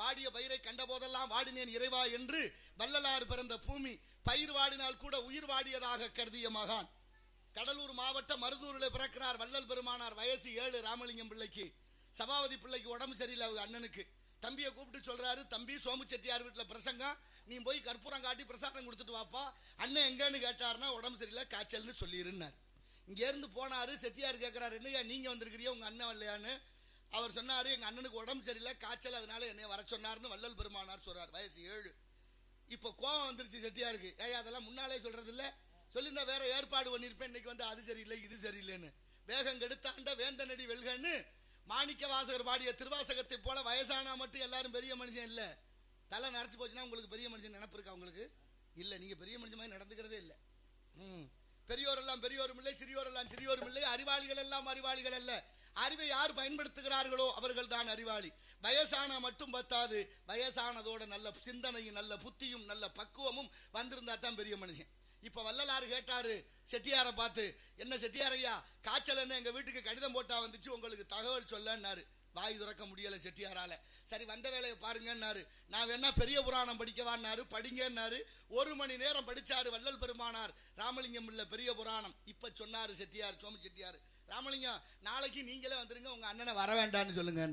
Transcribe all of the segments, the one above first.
வாடிய பயிரை கண்ட போதெல்லாம் வாடினேன் இறைவா என்று வள்ளலார் பிறந்த பூமி பயிர் வாடினால் கூட உயிர் வாடியதாக கருதிய மகான். கடலூர் மாவட்டம் மருதூரில் பிறக்கிறார் வள்ளல் பெருமானார். வயசு 7. ராமலிங்கம் பிள்ளைக்கு. சபாபதி பிள்ளைக்கு உடம்பு சரியில்லை. அவங்க அண்ணனுக்கு தம்பியை கூப்பிட்டு சொல்றாரு, தம்பி சோமு செட்டியார் வீட்டில் பிரசங்கம், நீ போய் கற்பூரம் காட்டி பிரசாதம் கொடுத்துட்டு வாப்பா. அண்ணன் எங்கன்னு கேட்டாருன்னா உடம்பு சரியில்லை காய்ச்சல்னு சொல்லிருந்தார். இங்கேருந்து போனாரு. செட்டியார் கேட்குறாரு, என்னையா நீங்கள் வந்திருக்கிறியா உங்கள் அண்ணன் இல்லையான்னு. அவர் சொன்னார், எங்கள் அண்ணனுக்கு உடம்பு சரியில்லை காய்ச்சல், அதனால என்னை வர சொன்னார்னு வள்ளல் பெருமானார் சொல்றார். வயசு 7. இப்போ கோவம் வந்துருச்சு செட்டியாருக்கு. ஏயா அதெல்லாம் முன்னாலே சொல்றது இல்லை, சொல்லியிருந்தா வேற ஏற்பாடு பண்ணியிருப்பேன், இன்னைக்கு வந்து அது சரியில்லை இது சரியில்லைன்னு. வேகம் கெடுத்தாண்ட வேந்தனடி வெல்கன்னு மாணிக்க வாசகர் பாடிய திருவாசகத்தை போல வயசானா மட்டும் எல்லாரும் பெரிய மனுஷன் இல்லை. தலை நரைச்சி போச்சுன்னா உங்களுக்கு பெரிய மனுஷன் நினப்பு இருக்கா? உங்களுக்கு இல்லை. நீங்க பெரிய மனுஷன் மாதிரி நடந்துக்கிறதே இல்லை. பெரியோர் எல்லாம் பெரியோரும் இல்லை, சிறியோர் எல்லாம் சிறியோரும் இல்லை, அறிவாளிகள் எல்லாம் அறிவாளிகள் அல்ல. அறிவை யார் பயன்படுத்துகிறார்களோ அவர்கள் தான் அறிவாளி. வயசானா மட்டும் பத்தாது, வயசானதோட நல்ல சிந்தனையும் நல்ல புத்தியும் நல்ல பக்குவமும் வந்திருந்தா தான் பெரிய மனுஷன். இப்ப வள்ளலாறு கேட்டாரு செட்டியாரை பார்த்து, என்ன செட்டியாரையா காய்ச்சல் என்ன, எங்க வீட்டுக்கு கடிதம் போட்டா வந்துச்சு, உங்களுக்கு தகவல் சொல்லன்னாரு. வாய் துறக்க முடியல செட்டியாரால. சரி வந்த வேலையை பாருங்கன்னாரு. நான் வேணா பெரிய புராணம் படிக்கவான்னாரு. படிங்கன்னாரு. 1 மணி நேரம் படிச்சாரு வள்ளல் பெருமானார். ராமலிங்கம் இல்ல பெரிய புராணம். இப்ப சொன்னாரு செட்டியார், சோமு செட்டியார், ராமலிங்கம் நாளைக்கு நீங்களே வந்துருங்க, உங்க அண்ணனை வர வேண்டான்னு சொல்லுங்க.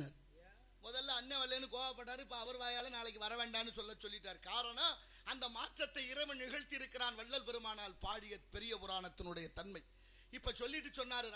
முதல்ல அண்ணன் வரலன்னு கோவப்பட்டாரு. இப்ப அவர் வாயால நாளைக்கு வர வேண்டான்னு சொல்லிட்டார். காரணம், அந்த மாற்றத்தை இறைவன் நிகழ்த்தி இருக்கிறான். வள்ளல் பெருமானால் பாடிய பெரிய புராணத்தினுடைய தன்மை இப்ப சொல்லிட்டு சொன்னாரு.